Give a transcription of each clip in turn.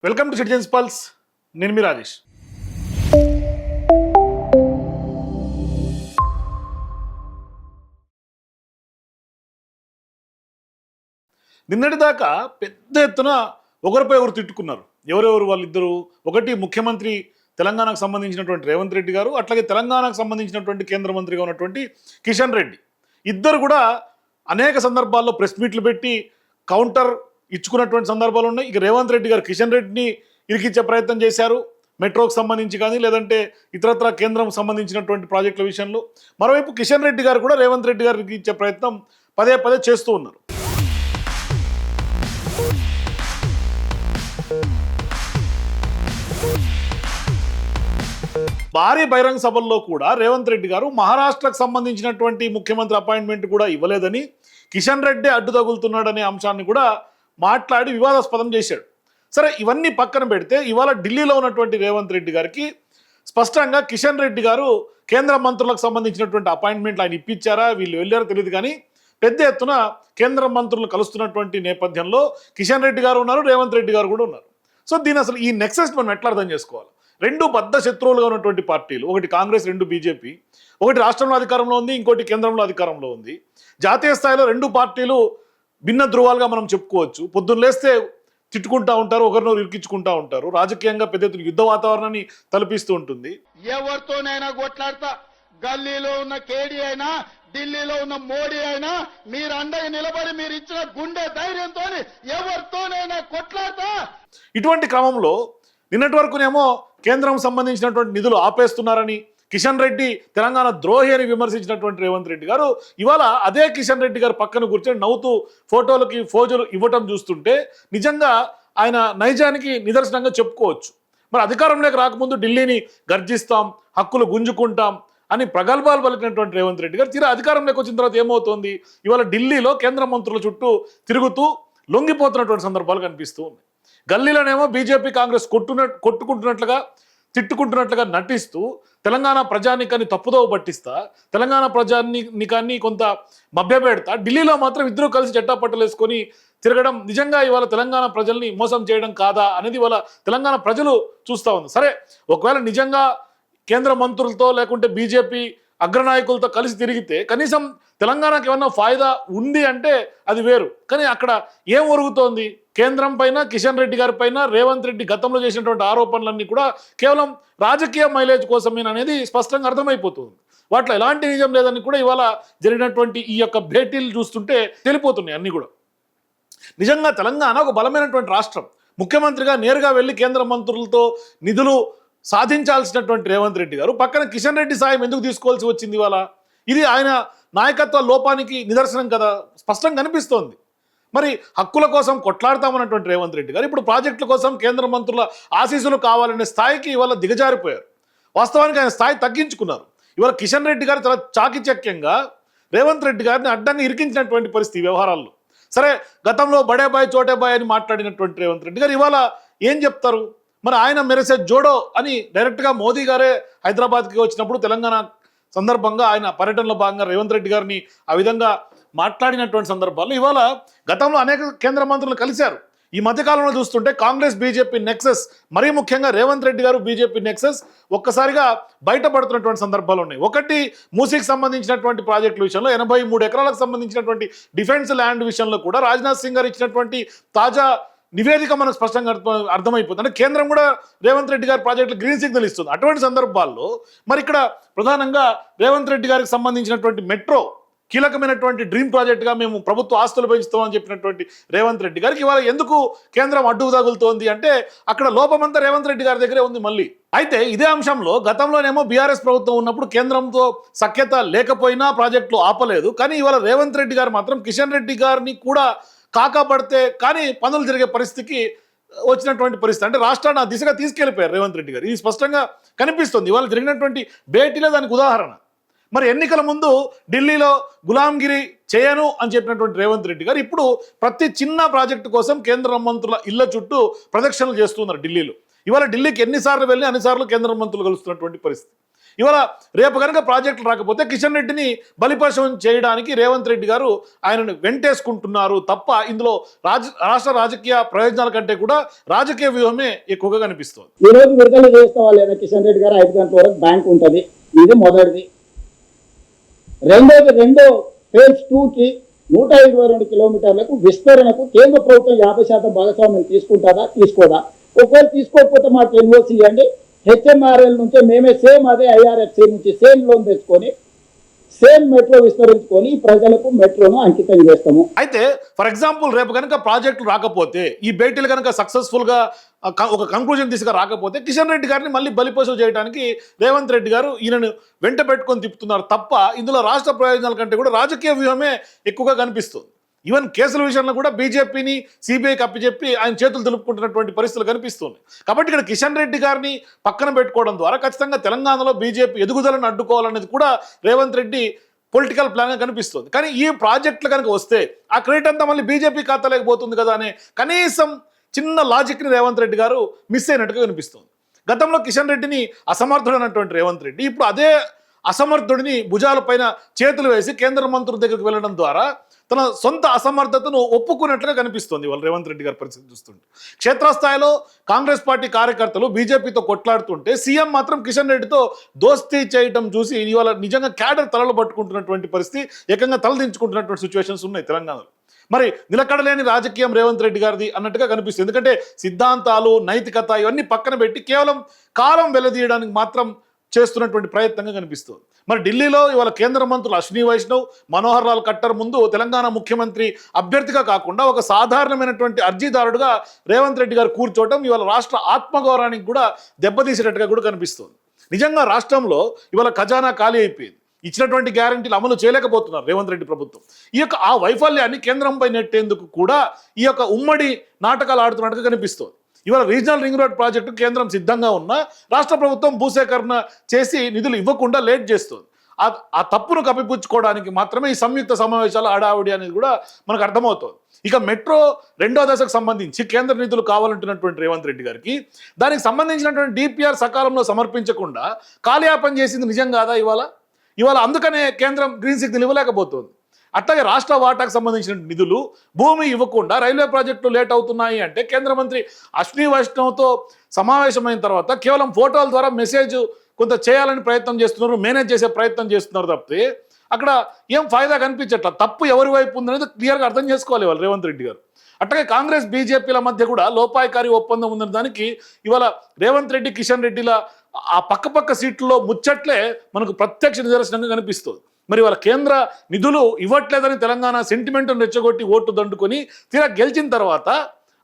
Welcome to citizens pulse. నేను మీ రాజేష్. నిన్నటిదాకా పెద్ద ఎత్తున ఒకరిపై ఒకరు తిట్టుకున్నారు. ఎవరెవరు వాళ్ళిద్దరు? ఒకటి ముఖ్యమంత్రి తెలంగాణకు సంబంధించినటువంటి రేవంత్ రెడ్డి గారు, అట్లాగే తెలంగాణకు సంబంధించినటువంటి కేంద్ర మంత్రిగా ఉన్నటువంటి కిషన్ రెడ్డి. ఇద్దరు కూడా అనేక సందర్భాల్లో ప్రెస్ మీట్లు పెట్టి కౌంటర్ ఇచ్చుకున్నటువంటి సందర్భాలు ఉన్నాయి. ఇక రేవంత్ రెడ్డి గారు కిషన్ రెడ్డిని ఇరికిచ్చే ప్రయత్నం చేశారు, మెట్రోకు సంబంధించి కానీ లేదంటే ఇతరత్ర కేంద్రం సంబంధించినటువంటి ప్రాజెక్టుల విషయంలో. మరోవైపు కిషన్ రెడ్డి గారు కూడా రేవంత్ రెడ్డి గారికి ఇచ్చే ప్రయత్నం పదే పదే చేస్తూ ఉన్నారు. భారీ బహిరంగ సభల్లో కూడా రేవంత్ రెడ్డి గారు మహారాష్ట్రకు సంబంధించినటువంటి ముఖ్యమంత్రి అపాయింట్మెంట్ కూడా ఇవ్వలేదని, కిషన్ రెడ్డి అడ్డు తగులుతున్నాడనే అంశాన్ని కూడా మాట్లాడి వివాదాస్పదం చేశాడు. సరే, ఇవన్నీ పక్కన పెడితే ఇవాళ ఢిల్లీలో ఉన్నటువంటి రేవంత్ రెడ్డి గారికి స్పష్టంగా కిషన్ రెడ్డి గారు కేంద్ర మంత్రులకు సంబంధించినటువంటి అపాయింట్మెంట్లు ఆయన ఇప్పించారా, వీళ్ళు వెళ్ళారో తెలియదు, కానీ పెద్ద ఎత్తున కేంద్ర మంత్రులు కలుస్తున్నటువంటి నేపథ్యంలో కిషన్ రెడ్డి గారు ఉన్నారు, రేవంత్ రెడ్డి గారు కూడా ఉన్నారు. సో దీని అసలు ఈ నెక్సెస్ మనం ఎట్లా అర్థం చేసుకోవాలి? రెండు బద్ధ శత్రువులుగా ఉన్నటువంటి పార్టీలు, ఒకటి కాంగ్రెస్, రెండు బీజేపీ. ఒకటి రాష్ట్రంలో అధికారంలో ఉంది, ఇంకోటి కేంద్రంలో అధికారంలో ఉంది. జాతీయ స్థాయిలో రెండు పార్టీలు భిన్న ధృవాలుగా మనం చెప్పుకోవచ్చు. పొద్దున్న లేస్తే తిట్టుకుంటా ఉంటారు, ఒకరినొకరు ఇరికించుకుంటా ఉంటారు. రాజకీయంగా పెద్ద ఎత్తున యుద్ధ వాతావరణాన్ని తలపిస్తూ ఉంటుంది. ఎవరితోనైనా కొట్లాడతా, గల్లీలో ఉన్న కేడీ అయినా ఢిల్లీలో ఉన్న మోడీ అయినా మీరు అండగా నిలబడి మీరు ఇచ్చిన గుండె ధైర్యంతో ఎవరితోనైనా కొట్లాడతా. ఇటువంటి క్రమంలో నిన్నటి వరకునేమో కేంద్రం సంబంధించినటువంటి నిధులు ఆపేస్తున్నారని, కిషన్ రెడ్డి తెలంగాణ ద్రోహి అని విమర్శించినటువంటి రేవంత్ రెడ్డి గారు ఇవాళ అదే కిషన్ రెడ్డి గారు పక్కన కూర్చొని నవ్వుతూ ఫోటోలకి ఫోజులు ఇవ్వటం చూస్తుంటే నిజంగా ఆయన నైజానికి నిదర్శనంగా చెప్పుకోవచ్చు. మరి అధికారంలోకి రాకముందు ఢిల్లీని గర్జిస్తాం, హక్కులు గుంజుకుంటాం అని ప్రగల్భాలు పలికినటువంటి రేవంత్ రెడ్డి గారు తీరా అధికారంలోకి వచ్చిన తర్వాత ఏమవుతోంది? ఇవాళ ఢిల్లీలో కేంద్ర మంత్రుల చుట్టూ తిరుగుతూ లొంగిపోతున్నటువంటి సందర్భాలు కనిపిస్తూ ఉన్నాయి. గల్లీలోనేమో బీజేపీ కాంగ్రెస్ కొట్టుకుంటున్నట్లుగా, తిట్టుకుంటున్నట్లుగా నటిస్తూ తెలంగాణ ప్రజానికాన్ని తప్పుదోవ పట్టిస్తా, తెలంగాణ ప్రజానికాన్ని కొంత మభ్యపెడతా, ఢిల్లీలో మాత్రం ఇద్దరు కలిసి చెట్టాపట్టలేసుకొని తిరగడం నిజంగా ఇవాళ తెలంగాణ ప్రజల్ని మోసం చేయడం కాదా అనేది ఇవాళ తెలంగాణ ప్రజలు చూస్తూ ఉంది. సరే, ఒకవేళ నిజంగా కేంద్ర మంత్రులతో లేకుంటే బీజేపీ అగ్రనాయకులతో కలిసి తిరిగితే కనీసం తెలంగాణకు ఏమన్నా ఫాయిదా ఉంది అంటే అది వేరు. కానీ అక్కడ ఏం ఒరుగుతోంది? కేంద్రం పైన, కిషన్ రెడ్డి గారి పైన రేవంత్ రెడ్డి గతంలో చేసినటువంటి ఆరోపణలన్నీ కూడా కేవలం రాజకీయ మైలేజ్ కోసమేననేది స్పష్టంగా అర్థమైపోతుంది. వాటిలో ఎలాంటి నిజం లేదని కూడా ఇవాళ జరిగినటువంటి ఈ యొక్క భేటీలు చూస్తుంటే తెలిపోతున్నాయి అన్నీ కూడా. నిజంగా తెలంగాణ ఒక బలమైనటువంటి రాష్ట్రం. ముఖ్యమంత్రిగా నేరుగా వెళ్ళి కేంద్ర మంత్రులతో నిధులు సాధించాల్సినటువంటి రేవంత్ రెడ్డి గారు పక్కన కిషన్ రెడ్డి సాయం ఎందుకు తీసుకోవాల్సి వచ్చింది ఇవాళ? ఇది ఆయన నాయకత్వ లోపానికి నిదర్శనం కదా, స్పష్టంగా కనిపిస్తోంది. మరి హక్కుల కోసం కొట్లాడతామన్నటువంటి రేవంత్ రెడ్డి గారు ఇప్పుడు ప్రాజెక్టుల కోసం కేంద్ర మంత్రుల ఆశీస్సులు కావాలనే స్థాయికి ఇవాళ దిగజారిపోయారు. వాస్తవానికి ఆయన స్థాయి తగ్గించుకున్నారు. ఇవాళ కిషన్ రెడ్డి గారు చాలా చాకిచక్యంగా రేవంత్ రెడ్డి గారిని అడ్డంగా ఇరికించినటువంటి పరిస్థితి వ్యవహారాల్లో. సరే, గతంలో బడే బాయ్ చోటే బాయ్ అని మాట్లాడినటువంటి రేవంత్ రెడ్డి గారు ఇవాళ ఏం చెప్తారు? మరి ఆయన మెరిసే జోడో అని డైరెక్ట్గా మోదీ గారే హైదరాబాద్కి వచ్చినప్పుడు తెలంగాణ సందర్భంగా ఆయన పర్యటనలో భాగంగా రేవంత్ రెడ్డి గారిని ఆ విధంగా మాట్లాడినటువంటి సందర్భాల్లో ఇవాళ గతంలో అనేక కేంద్ర మంత్రులు కలిశారు. ఈ మధ్యకాలంలో చూస్తుంటే కాంగ్రెస్ బీజేపీ నెక్సెస్, మరీ ముఖ్యంగా రేవంత్ రెడ్డి గారు బీజేపీ నెక్సెస్ ఒక్కసారిగా బయటపడుతున్నటువంటి సందర్భాలు ఉన్నాయి. ఒకటి, మూసీకి సంబంధించినటువంటి ప్రాజెక్టుల విషయంలో 83 ఎకరాలకు సంబంధించినటువంటి డిఫెన్స్ ల్యాండ్ విషయంలో కూడా రాజ్నాథ్ సింగ్ గారు ఇచ్చినటువంటి తాజా నివేదిక మనకు స్పష్టంగా అర్థమైపోతుంది. అంటే కేంద్రం కూడా రేవంత్ రెడ్డి గారి ప్రాజెక్టులు గ్రీన్ సిగ్నల్ ఇస్తుంది. అటువంటి సందర్భాల్లో మరి ఇక్కడ ప్రధానంగా రేవంత్ రెడ్డి గారికి సంబంధించినటువంటి మెట్రో కీలకమైనటువంటి డ్రీమ్ ప్రాజెక్టుగా మేము ప్రభుత్వ ఆస్తులు పెంచుతామని చెప్పినటువంటి రేవంత్ రెడ్డి గారికి ఇవాళ ఎందుకు కేంద్రం అడ్డుకు తగులుతోంది అంటే అక్కడ లోపమంతా రేవంత్ రెడ్డి గారి దగ్గరే ఉంది మళ్ళీ. అయితే ఇదే అంశంలో గతంలోనేమో బీఆర్ఎస్ ప్రభుత్వం ఉన్నప్పుడు కేంద్రంతో సఖ్యత లేకపోయినా ప్రాజెక్టులు ఆపలేదు. కానీ ఇవాళ రేవంత్ రెడ్డి గారు మాత్రం కిషన్ రెడ్డి గారిని కూడా కాకపడితే కానీ పనులు జరిగే పరిస్థితికి వచ్చినటువంటి పరిస్థితి. అంటే రాష్ట్రాన్ని ఆ దిశగా తీసుకెళ్లిపోయారు రేవంత్ రెడ్డి గారు. ఇది స్పష్టంగా కనిపిస్తుంది. ఇవాళ జరిగినటువంటి భేటీలో దానికి ఉదాహరణ. మరి ఎన్నికల ముందు ఢిల్లీలో గులాంగిరి చేయను అని చెప్పినటువంటి రేవంత్ రెడ్డి గారు ఇప్పుడు ప్రతి చిన్న ప్రాజెక్టు కోసం కేంద్ర మంత్రుల ఇళ్ల చుట్టూ ప్రదక్షిణలు చేస్తున్నారు ఢిల్లీలో. ఇవాళ ఢిల్లీకి ఎన్నిసార్లు వెళ్ళి అన్నిసార్లు కేంద్ర మంత్రులు కలుస్తున్నటువంటి పరిస్థితి. ఇవాళ రేపు కనుక ప్రాజెక్టులు రాకపోతే కిషన్ రెడ్డిని బలిపశం చేయడానికి రేవంత్ రెడ్డి గారు ఆయనను వెంటేసుకుంటున్నారు తప్ప ఇందులో రాష్ట్ర రాజకీయ ప్రయోజనాల కంటే కూడా రాజకీయ వ్యూహమే ఎక్కువగా కనిపిస్తుంది. ఈ రోజు విడుదల చేస్తావా లేదా కిషన్ రెడ్డి గారు 5 గంటల వరకు బ్యాంక్ ఉంటుంది. ఇది మొదటిది. రెండో ఫేజ్ 2కి 122 కిలోమీటర్లకు విస్తరణకు కేంద్ర ప్రభుత్వం 50% భాగస్వామ్యం తీసుకుంటారా తీసుకోదా? ఒకవేళ తీసుకోకపోతే మాకు ఎన్ఓసి ఇవ్వండి. హెచ్ఎంఆర్ఎల్ నుంచి మేమే సేమ్ అదే ఐఆర్ఎఫ్సి నుంచి సేమ్ లోన్ తెచ్చుకొని సేమ్ మెట్రో విస్తరించుకొని ప్రజలకు మెట్రోను అంకితం చేస్తాము. అయితే ఫర్ ఎగ్జాంపుల్ రేపు కనుక ప్రాజెక్టులు రాకపోతే ఈ భేటీలు కనుక సక్సెస్ఫుల్ గా ఒక కంక్లూజన్ తీసుకు రాకపోతే కిషన్ రెడ్డి గారిని మళ్ళీ బలిపశం చేయడానికి రేవంత్ రెడ్డి గారు ఈయనను వెంట పెట్టుకొని తిప్పుతున్నారు తప్ప ఇందులో రాష్ట్ర ప్రయోజనాల కంటే కూడా రాజకీయ వ్యూహమే ఎక్కువగా కనిపిస్తుంది. ఈవెన్ కేసుల విషయంలో కూడా బీజేపీని సిబిఐకి అప్పచెప్పి ఆయన చేతులు దులుపుకుంటున్నటువంటి పరిస్థితులు కనిపిస్తుంది. కాబట్టి ఇక్కడ కిషన్ రెడ్డి గారిని పక్కన పెట్టుకోవడం ద్వారా ఖచ్చితంగా తెలంగాణలో బీజేపీ ఎదుగుదలను అడ్డుకోవాలనేది కూడా రేవంత్ రెడ్డి పొలిటికల్ ప్లాన్గా కనిపిస్తుంది. కానీ ఈ ప్రాజెక్టులు కనుక వస్తే ఆ క్రెడిట్ అంతా మళ్ళీ బీజేపీ ఖాతాలోకి పోతుంది కదా అనే కనీసం చిన్న లాజిక్ని రేవంత్ రెడ్డి గారు మిస్ అయినట్టుగా కనిపిస్తుంది. గతంలో కిషన్ రెడ్డిని అసమర్థుడైనటువంటి రేవంత్ రెడ్డి ఇప్పుడు అదే అసమర్థుడిని భుజాలపైన చేతులు వేసి కేంద్ర మంత్రుల దగ్గరికి వెళ్ళడం ద్వారా తన సొంత అసమర్థతను ఒప్పుకున్నట్లుగా కనిపిస్తుంది వాళ్ళు రేవంత్ రెడ్డి గారి పరిస్థితి చూస్తుంటే. క్షేత్రస్థాయిలో కాంగ్రెస్ పార్టీ కార్యకర్తలు బీజేపీతో కొట్లాడుతుంటే సీఎం మాత్రం కిషన్ రెడ్డితో దోస్తీ చేయడం చూసి ఇవాళ నిజంగా క్యాడర్ తలలు పట్టుకుంటున్నటువంటి పరిస్థితి, ఏకంగా తలదించుకుంటున్నటువంటి సిచ్యువేషన్స్ ఉన్నాయి తెలంగాణలో. మరి నిలకడలేని రాజకీయం రేవంత్ రెడ్డి గారిది అన్నట్టుగా కనిపిస్తుంది. ఎందుకంటే సిద్ధాంతాలు, నైతికత ఇవన్నీ పక్కన పెట్టి కేవలం కాలం వెల్లదీయడానికి మాత్రం చేస్తున్నటువంటి ప్రయత్నంగా కనిపిస్తుంది. మరి ఢిల్లీలో ఇవాళ కేంద్ర మంత్రులు అశ్విని వైష్ణవ్, మనోహర్ లాల్ ఖట్టర్ ముందు తెలంగాణ ముఖ్యమంత్రి అభ్యర్థిగా కాకుండా ఒక సాధారణమైనటువంటి అర్జీదారుడుగా రేవంత్ రెడ్డి గారు కూర్చోవడం ఇవాళ రాష్ట్ర ఆత్మగౌరవానికి కూడా దెబ్బతీసేటట్టుగా కూడా కనిపిస్తుంది. నిజంగా రాష్ట్రంలో ఇవాళ ఖజానా ఖాళీ అయిపోయింది. ఇచ్చినటువంటి గ్యారంటీలు అమలు చేయలేకపోతున్నారు రేవంత్ రెడ్డి ప్రభుత్వం. ఈ యొక్క ఆ వైఫల్యాన్ని కేంద్రంపై నెట్టేందుకు కూడా ఈ యొక్క ఉమ్మడి నాటకాలు ఆడుతున్నట్టుగా కనిపిస్తుంది. ఇవాళ రీజనల్ రింగ్ రోడ్ ప్రాజెక్టు కేంద్రం సిద్ధంగా ఉన్నా రాష్ట్ర ప్రభుత్వం భూసేకరణ చేసి నిధులు ఇవ్వకుండా లేట్ చేస్తుంది. ఆ తప్పును కప్పిపుచ్చుకోవడానికి మాత్రమే ఈ సంయుక్త సమావేశాల హడావుడి అనేది కూడా మనకు అర్థమవుతుంది. ఇక మెట్రో 2వ దశకు సంబంధించి కేంద్ర నిధులు కావాలంటున్నటువంటి రేవంత్ రెడ్డి గారికి దానికి సంబంధించినటువంటి డిపిఆర్ సకాలంలో సమర్పించకుండా కాలయాపన చేసింది నిజం కాదా? ఇవాళ అందుకనే కేంద్రం గ్రీన్ సిగ్నల్ ఇవ్వలేకపోతుంది. అట్లాగే రాష్ట్ర వాటాకు సంబంధించిన నిధులు భూమి ఇవ్వకుండా రైల్వే ప్రాజెక్టులు లేట్ అవుతున్నాయి అంటే కేంద్ర మంత్రి అశ్విని వైష్ణవ్తో సమావేశమైన తర్వాత కేవలం ఫోటోల ద్వారా మెసేజ్ కొంత చేయాలని ప్రయత్నం చేస్తున్నారు, మేనేజ్ చేసే ప్రయత్నం చేస్తున్నారు తప్పితే అక్కడ ఏం ఫాయిదా కనిపించట్ల. తప్పు ఎవరి వైపు ఉందనేది క్లియర్గా అర్థం చేసుకోవాలి వాళ్ళు రేవంత్ రెడ్డి గారు. అట్లాగే కాంగ్రెస్ బీజేపీల మధ్య కూడా లోపాయకారి ఒప్పందం ఉందన్న దానికి ఇవాళ రేవంత్ రెడ్డి, కిషన్ రెడ్డిల ఆ పక్క సీట్లలో ముచ్చట్లే మనకు ప్రత్యక్ష నిదర్శనంగా కనిపిస్తుంది. మరి వాళ్ళ కేంద్ర నిధులు ఇవ్వట్లేదని తెలంగాణ సెంటిమెంట్ను రెచ్చగొట్టి ఓటు దండుకొని తీరా గెలిచిన తర్వాత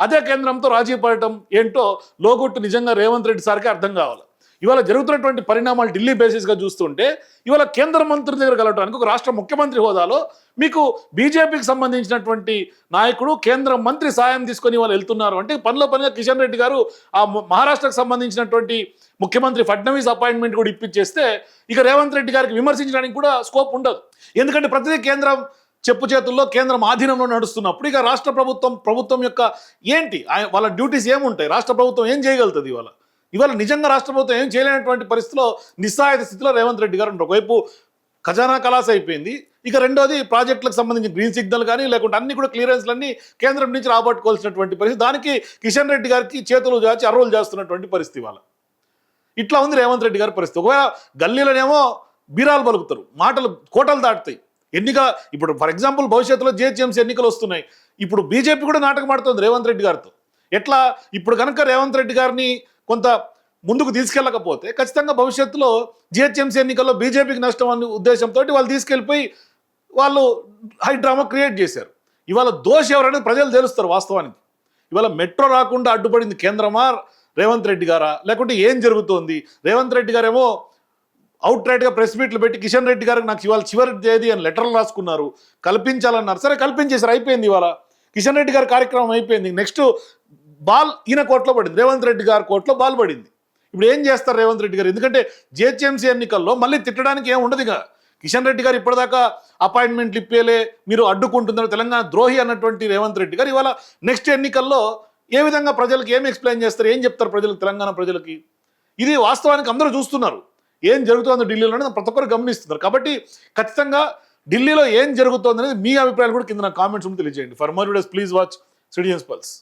అదే కేంద్రంతో రాజీ పడటం ఏంటో లోగొట్టు నిజంగా రేవంత్ రెడ్డి సార్కి అర్థం కావాలి. ఇవాళ జరుగుతున్నటువంటి పరిణామాలు ఢిల్లీ బేసిస్గా చూస్తుంటే ఇవాళ కేంద్ర మంత్రి దగ్గర కలవడానికి ఒక రాష్ట్ర ముఖ్యమంత్రి హోదాలో మీకు బీజేపీకి సంబంధించినటువంటి నాయకుడు కేంద్ర మంత్రి సాయం తీసుకొని వాళ్ళు వెళ్తున్నారు అంటే పనిగా కిషన్ రెడ్డి గారు ఆ మహారాష్ట్రకు సంబంధించినటువంటి ముఖ్యమంత్రి ఫడ్నవీస్ అపాయింట్మెంట్ కూడా ఇప్పించేస్తే ఇక రేవంత్ రెడ్డి గారికి విమర్శించడానికి కూడా స్కోప్ ఉండదు. ఎందుకంటే ప్రతిదీ కేంద్రం చెప్పు చేతుల్లో, కేంద్రం ఆధీనంలో నడుస్తున్నప్పుడు ఇక రాష్ట్ర ప్రభుత్వం యొక్క ఏంటి వాళ్ళ డ్యూటీస్ ఏముంటాయి? రాష్ట్ర ప్రభుత్వం ఏం చేయగలుగుతుంది? ఇవాళ నిజంగా రాష్ట్ర ప్రభుత్వం ఏం చేయలేనటువంటి పరిస్థితిలో నిస్సహాయత స్థితిలో రేవంత్ రెడ్డి గారు ఉంటారు. ఒకవైపు ఖజానా కలాస్ అయిపోయింది, ఇక రెండోది ప్రాజెక్టులకు సంబంధించిన గ్రీన్ సిగ్నల్ కానీ లేకుంటే అన్ని కూడా క్లియరెన్స్లన్నీ కేంద్రం నుంచి రాబట్టుకోవాల్సినటువంటి పరిస్థితి. దానికి కిషన్ రెడ్డి గారికి చేతులు చాచి అర్రోలు చేస్తున్నటువంటి పరిస్థితి ఇవాళ. ఇట్లా ఉంది రేవంత్ రెడ్డి గారి పరిస్థితి. ఒకవేళ గల్లీలోనేమో బీరాలు పలుకుతారు, మాటలు కోటలు దాటుతాయి. ఇప్పుడు ఫర్ ఎగ్జాంపుల్ భవిష్యత్తులో జిహెచ్ఎంసీ ఎన్నికలు వస్తున్నాయి. ఇప్పుడు బీజేపీ కూడా నాటకం ఆడుతుంది రేవంత్ రెడ్డి గారితో. ఎట్లా ఇప్పుడు కనుక రేవంత్ రెడ్డి గారిని కొంత ముందుకు తీసుకెళ్ళకపోతే ఖచ్చితంగా భవిష్యత్తులో జిహెచ్ఎంసీ ఎన్నికల్లో బీజేపీకి నష్టం అనే ఉద్దేశంతో వాళ్ళు తీసుకెళ్ళిపోయి వాళ్ళు హై డ్రామా క్రియేట్ చేశారు. ఇవాళ దోషి ఎవరనేది ప్రజలు తెలుస్తారు వాస్తవానికి. ఇవాళ మెట్రో రాకుండా అడ్డుపడింది కేంద్రమా, రేవంత్ రెడ్డి గారా, లేకుంటే ఏం జరుగుతోంది? రేవంత్ రెడ్డి గారేమో అవుట్ రైట్గా ప్రెస్ మీట్లు పెట్టి కిషన్ రెడ్డి గారికి నాకు ఇవాళ చివరి తేదీ అని లెటర్లు రాసుకున్నారు, కల్పించాలన్నారు. సరే కల్పించేసారు, అయిపోయింది. ఇవాళ కిషన్ రెడ్డి గారి కార్యక్రమం అయిపోయింది. నెక్స్ట్ బాల్ ఈయన కోర్టులో పడింది, రేవంత్ రెడ్డి గారి కోర్టులో బాల్ పడింది. ఇప్పుడు ఏం చేస్తారు రేవంత్ రెడ్డి గారు? ఎందుకంటే జిహెచ్ఎంసీ ఎన్నికల్లో మళ్ళీ తిట్టడానికి ఏం ఉండదు. ఇక కిషన్ రెడ్డి గారు ఇప్పటిదాకా అపాయింట్మెంట్లు ఇప్పేలే, మీరు అడ్డుకుంటున్నారు, తెలంగాణ ద్రోహి అన్నటువంటి రేవంత్ రెడ్డి గారు ఇవాళ నెక్స్ట్ ఎన్నికల్లో ఏ విధంగా ప్రజలకు ఏం ఎక్స్ప్లెయిన్ చేస్తారు, ఏం చెప్తారు ప్రజలకు, తెలంగాణ ప్రజలకి? ఇది వాస్తవానికి అందరూ చూస్తున్నారు. ఏం జరుగుతుందో ఢిల్లీలో అనేది ప్రతి ఒక్కరు గమనిస్తున్నారు. కాబట్టి ఖచ్చితంగా ఢిల్లీలో ఏం జరుగుతుంది అనేది మీ అభిప్రాయాలు కూడా కింద నా కామెంట్స్ తెలియజేయండి. For more videos please watch citizens pulse.